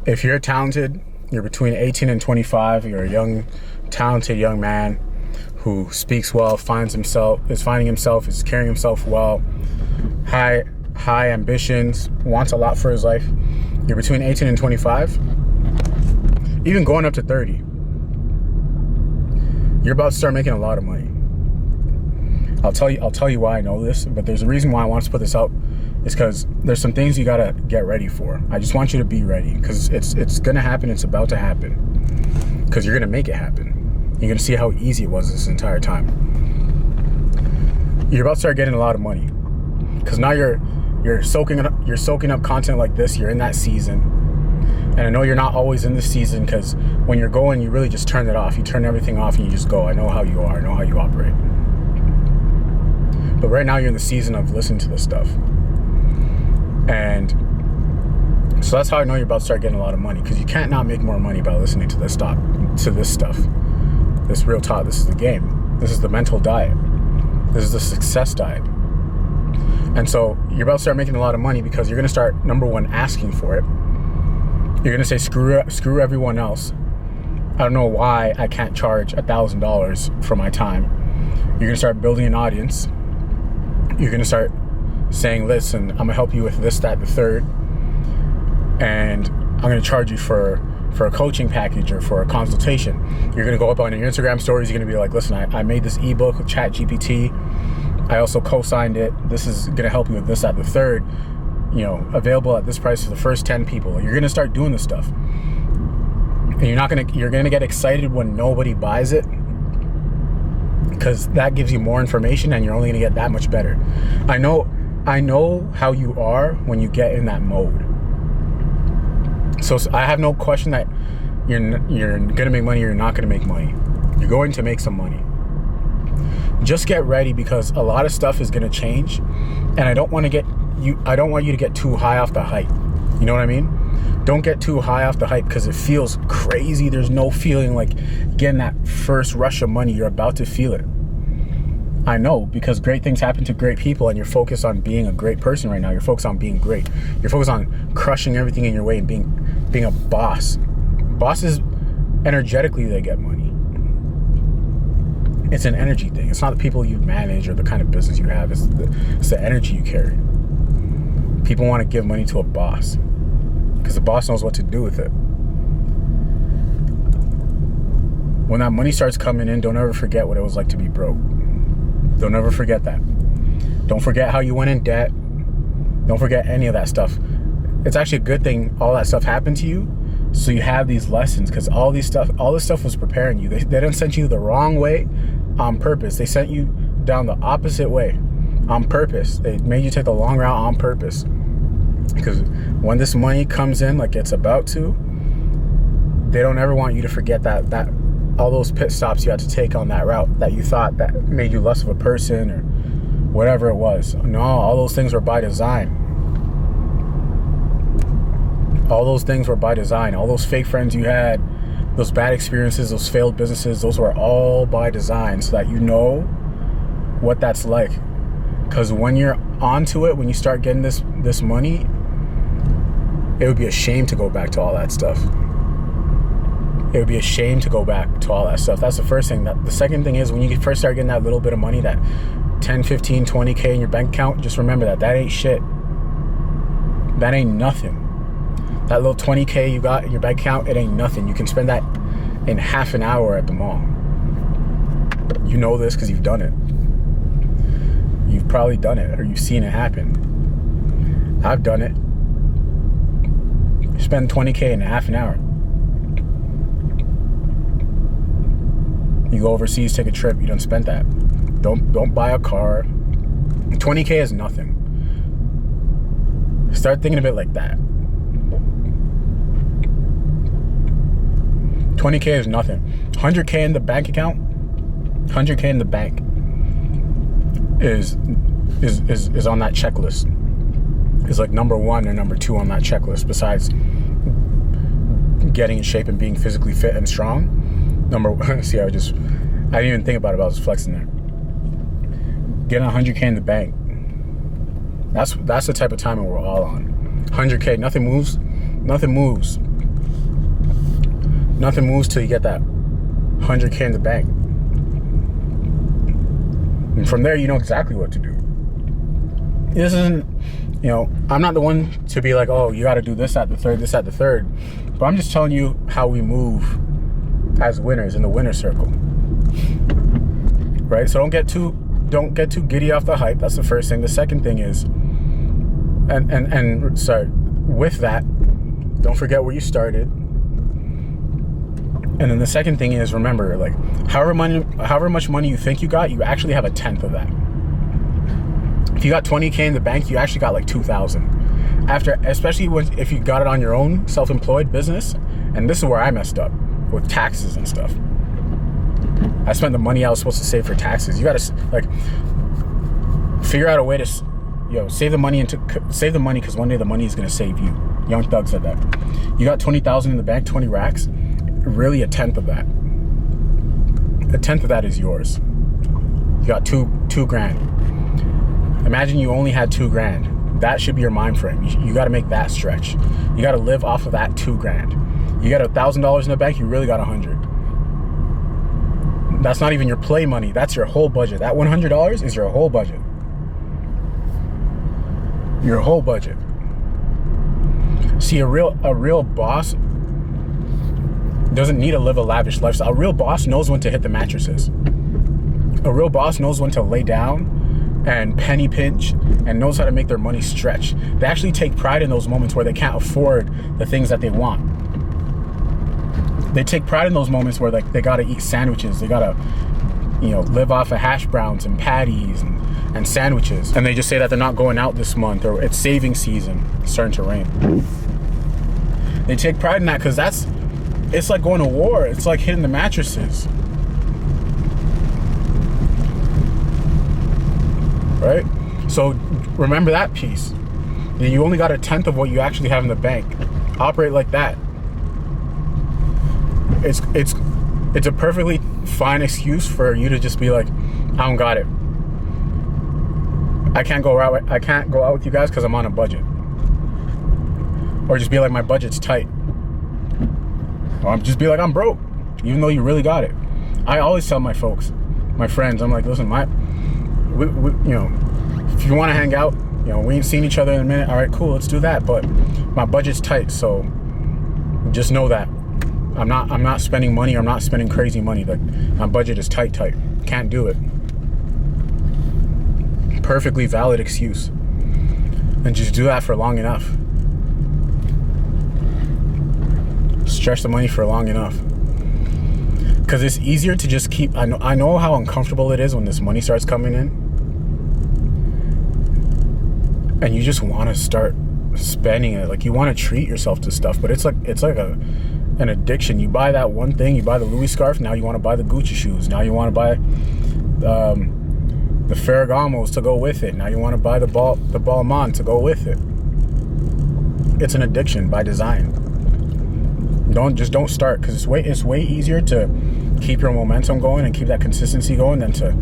If you're talented, you're between 18 and 25, you're a young, talented young man who speaks well, is finding himself, is carrying himself well, high ambitions, wants a lot for his life. You're between 18 and 25, even going up to 30. You're about to start making a lot of money. I'll tell you why I know this, but there's a reason why I want to put this out. It's because there's some things you gotta get ready for. I just want you to be ready, because it's gonna happen. It's about to happen, because you're gonna make it happen. You're gonna see how easy it was this entire time. You're about to start getting a lot of money, because now you're soaking up content like this. You're in that season, and I know you're not always in the season, because when you're going, you really just turn it off. You turn everything off and you just go. I know how you are. I know how you operate. But right now you're in the season of listening to this stuff. And so that's how I know you're about to start getting a lot of money, because you can't not make more money by listening to this stuff. This real talk. This is the game. This is the mental diet. This is the success diet. And so you're about to start making a lot of money, because you're going to start, number one, asking for it. You're going to say, screw everyone else. I don't know why I can't charge $1,000 for my time. You're going to start building an audience. You're going to start saying, listen, I'm going to help you with this, that, the third. And I'm going to charge you for a coaching package or for a consultation. You're going to go up on your Instagram stories. You're going to be like, listen, I made this ebook with ChatGPT. I also co-signed it. This is going to help you with this, that, the third. Available at this price for the first 10 people. You're going to start doing this stuff. And you're going to get excited when nobody buys it, because that gives you more information and you're only going to get that much better. I know how you are when you get in that mode. So I have no question that you're going to make money or you're not going to make money. You're going to make some money. Just get ready, because a lot of stuff is going to change, and I don't want you to get too high off the hype. You know what I mean? Don't get too high off the hype, because it feels crazy. There's no feeling like getting that first rush of money. You're about to feel it. I know, because great things happen to great people, and you're focused on being a great person right now. You're focused on being great. You're focused on crushing everything in your way and being a boss. Bosses, energetically, they get money. It's an energy thing. It's not the people you manage or the kind of business you have. It's the energy you carry. People want to give money to a boss, because the boss knows what to do with it. When that money starts coming in, don't ever forget what it was like to be broke. Don't ever forget that. Don't forget how you went in debt. Don't forget any of that stuff. It's actually a good thing all that stuff happened to you, so you have these lessons, because all this stuff was preparing you. They didn't send you the wrong way on purpose. They sent you down the opposite way on purpose. They made you take the long route on purpose, because when this money comes in like it's about to, they don't ever want you to forget that all those pit stops you had to take on that route that you thought that made you less of a person or whatever it was. No, all those things were by design. All those things were by design. All those fake friends you had, those bad experiences, those failed businesses, those were all by design, so that you know what that's like. Because when you're onto it, when you start getting this money, it would be a shame to go back to all that stuff. It would be a shame to go back to all that stuff. That's the first thing. The second thing is, when you first start getting that little bit of money, that 10, 15, 20K in your bank account, just remember that ain't shit. That ain't nothing. That little 20K you got in your bank account, it ain't nothing. You can spend that in half an hour at the mall. You know this because you've done it. You've probably done it, or you've seen it happen. I've done it. Spend 20K in half an hour. You go overseas, take a trip, you don't spend that. Don't buy a car. 20K is nothing. Start thinking of it like that. 20K is nothing. 100K in the bank account, 100K in the bank is on that checklist. Is like number 1 or number 2 on that checklist, besides getting in shape and being physically fit and strong. See, I didn't even think about it, but I was flexing there. Getting 100K in the bank. That's the type of timing we're all on. 100K, nothing moves Nothing moves till you get that 100K in the bank. And from there, you know exactly what to do. This isn't, I'm not the one to be like, oh, you got to do this at the third. But I'm just telling you how we move as winners in the winner circle, right? So don't get too giddy off the hype. That's the first thing. The second thing is, with that, don't forget where you started. And then the second thing is, remember, like, however much money you think you got, you actually have a tenth of that. If you got 20K in the bank, you actually got like 2,000. Especially if you got it on your own self-employed business. And this is where I messed up with taxes and stuff. I spent the money I was supposed to save for taxes. You gotta figure out a way to, save the money because one day the money is gonna save you. Young Thug said that. You got 20,000 in the bank, 20 racks. Really, a tenth of that is yours. You got two grand. Imagine you only had 2 grand. That should be your mind frame. You got to make that stretch. You got to live off of that 2 grand. You got $1,000 in the bank. You really got 100. That's not even your play money. That's your whole budget. That $100 is your whole budget. Your whole budget. See, a real boss doesn't need to live a lavish lifestyle. A real boss knows when to hit the mattresses. A real boss knows when to lay down and penny pinch and knows how to make their money stretch. They actually take pride in those moments where they can't afford the things that they want. They take pride in those moments where they gotta eat sandwiches. They gotta, live off of hash browns and patties and sandwiches. And they just say that they're not going out this month, or it's saving season. It's starting to rain. They take pride in that because it's like going to war. It's like hitting the mattresses. Right? So remember that piece. You only got a tenth of what you actually have in the bank. Operate like that. It's a perfectly fine excuse for you to just be like, I don't got it. I can't go out with you guys because I'm on a budget. Or just be like, my budget's tight. Or just be like, I'm broke, even though you really got it. I always tell my folks, my friends, I'm like, listen, if you want to hang out, we ain't seen each other in a minute. All right, cool, let's do that. But my budget's tight, so just know that I'm not spending money. I'm not spending crazy money. Like, my budget is tight. Can't do it. Perfectly valid excuse. And just do that for long enough. Stretch the money for long enough. Because it's easier to just keep. I know how uncomfortable it is when this money starts coming in. And you just want to start spending it. Like, you want to treat yourself to stuff, but it's like an addiction. You buy that one thing, you buy the Louis scarf, now you want to buy the Gucci shoes. Now you want to buy the Ferragamos to go with it. Now you want to buy the Balmain to go with it. It's an addiction by design. Don't start, because it's way easier to keep your momentum going and keep that consistency going than to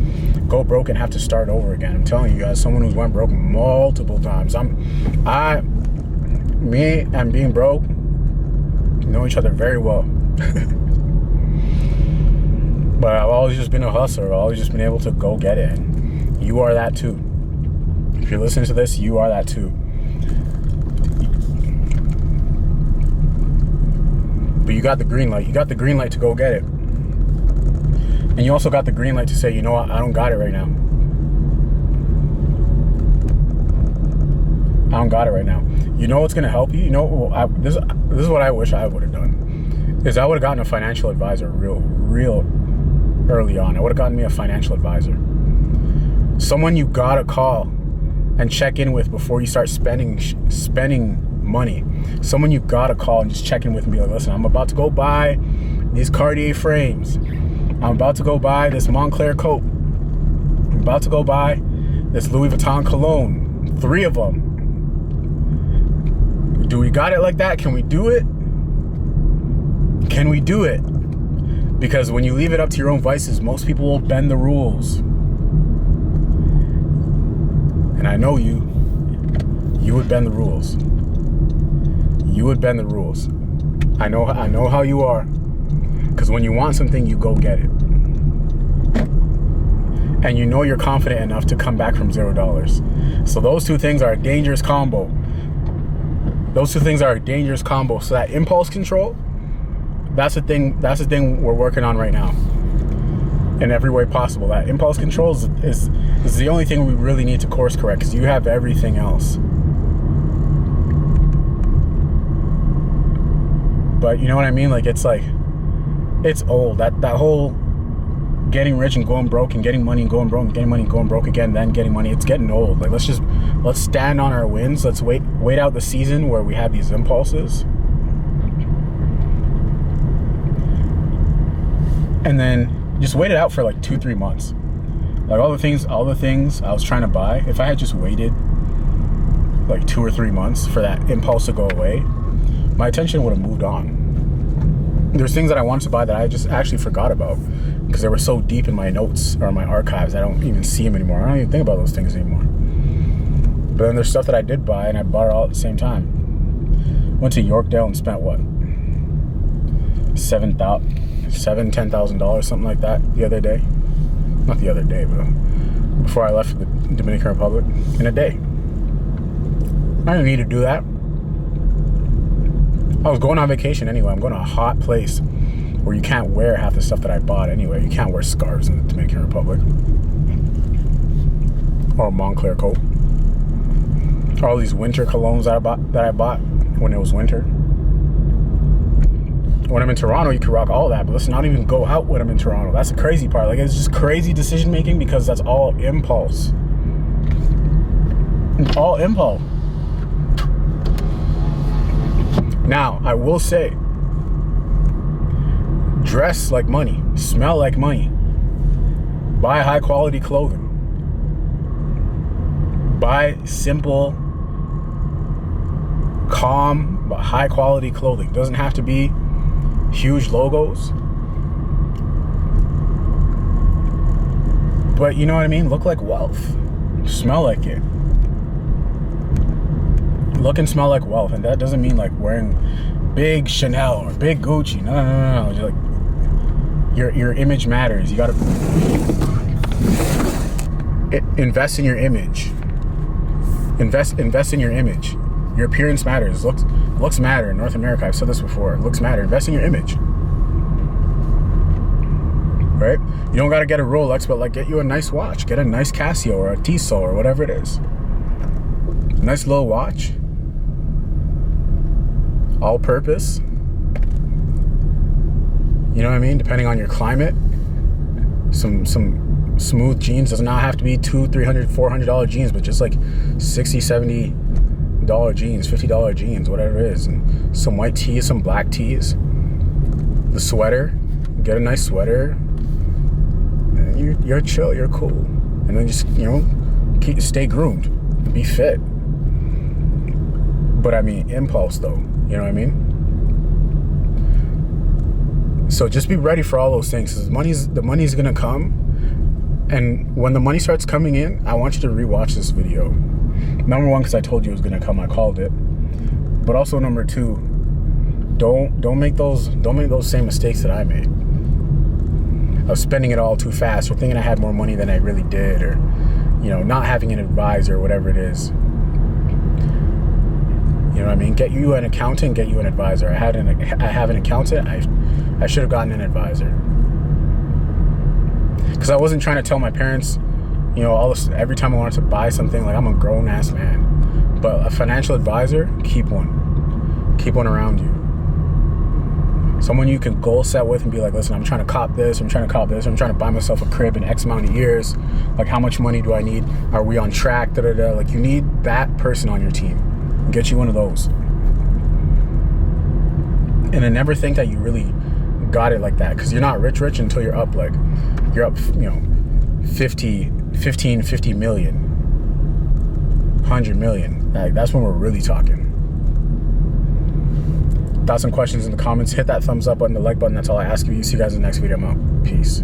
go broke and have to start over again. I'm telling you, as someone who's went broke multiple times, me and being broke know each other very well. But I've always just been a hustler. I've always just been able to go get it. And you are that too. If you're listening to this, you are that too. But you got the green light. You got the green light to go get it. And you also got the green light to say, you know what, I don't got it right now. I don't got it right now. You know what's going to help you? This is what I wish I would have done. Is I would have gotten a financial advisor real early on. I would have gotten me a financial advisor. Someone you got to call and check in with before you start spending money. Someone you got to call and just check in with and be like, listen, I'm about to go buy these Cartier frames. I'm about to go buy this Montclair coat. I'm about to go buy this Louis Vuitton cologne. 3 of them. Do we got it like that? Can we do it? Can we do it? Because when you leave it up to your own vices, most people will bend the rules. And I know you would bend the rules. You would bend the rules. I know how you are. Because when you want something, you go get it. And you know you're confident enough to come back from $0. So those two things are a dangerous combo. So that impulse control, that's the thing we're working on right now. In every way possible. That impulse control is the only thing we really need to course correct, because you have everything else. But you know what I mean? Like, it's old. That whole getting rich and going broke and getting money and going broke and getting money and going broke again, then getting money, it's getting old. Like, let's stand on our wins. Let's wait out the season where we have these impulses. And then just wait it out for like 2-3 months. Like all the things I was trying to buy, if I had just waited like 2 or 3 months for that impulse to go away, my attention would have moved on. There's things that I wanted to buy that I just actually forgot about because they were so deep in my notes or my archives, I don't even see them anymore. I don't even think about those things anymore. But then there's stuff that I did buy and I bought it all at the same time. Went to Yorkdale and spent what? $10,000, something like that the other day. Not the other day, but before I left for the Dominican Republic in a day. I didn't need to do that. I was going on vacation anyway. I'm going to a hot place where you can't wear half the stuff that I bought anyway. You can't wear scarves in the Dominican Republic. Or a Montclair coat. All these winter colognes that I bought when it was winter. When I'm in Toronto, you can rock all that, but let's not even go out when I'm in Toronto. That's the crazy part. Like, it's just crazy decision making because that's all impulse. It's all impulse. Now, I will say, dress like money, smell like money, buy high quality clothing, buy simple, calm, but high quality clothing. It doesn't have to be huge logos, but you know what I mean? Look like wealth, smell like it. Look and smell like wealth, and that doesn't mean like wearing big Chanel or big Gucci. No. Like, your image matters. You gotta invest in your image. Invest in your image. Your appearance matters. Looks matter in North America. I've said this before. Looks matter. Invest in your image. Right? You don't gotta get a Rolex, but like get you a nice watch. Get a nice Casio or a Tissot or whatever it is. Nice little watch. All purpose. You know what I mean? Depending on your climate. Some smooth jeans. Does not have to be $200, $300, $400 jeans, but just like $60, $70 jeans, $50 jeans, whatever it is. And some white tees, some black tees. The sweater. Get a nice sweater. And you're chill, you're cool. And then just, stay groomed. Be fit. But I mean, impulse though. You know what I mean? So just be ready for all those things. Because the money's gonna come. And when the money starts coming in, I want you to rewatch this video. Number one, because I told you it was gonna come, I called it. But also number two, don't make those same mistakes that I made. Of spending it all too fast, or thinking I had more money than I really did, or not having an advisor, or whatever it is. You know what I mean? Get you an accountant, get you an advisor. I have an accountant. I should have gotten an advisor. Because I wasn't trying to tell my parents, all this every time I wanted to buy something. Like, I'm a grown ass man. But a financial advisor, keep one. Keep one around you. Someone you can goal set with and be like, listen, I'm trying to cop this, I'm trying to buy myself a crib in X amount of years. Like, how much money do I need? Are we on track? Like, you need that person on your team. Get you one of those. And then never think that you really got it like that, because you're not rich until you're up 50 million, 100 million. Like, that's when we're really talking. Thoughts and questions in the comments. Hit that thumbs up button, the like button. That's all I ask of you. See you guys in the next video. I'm out. Peace.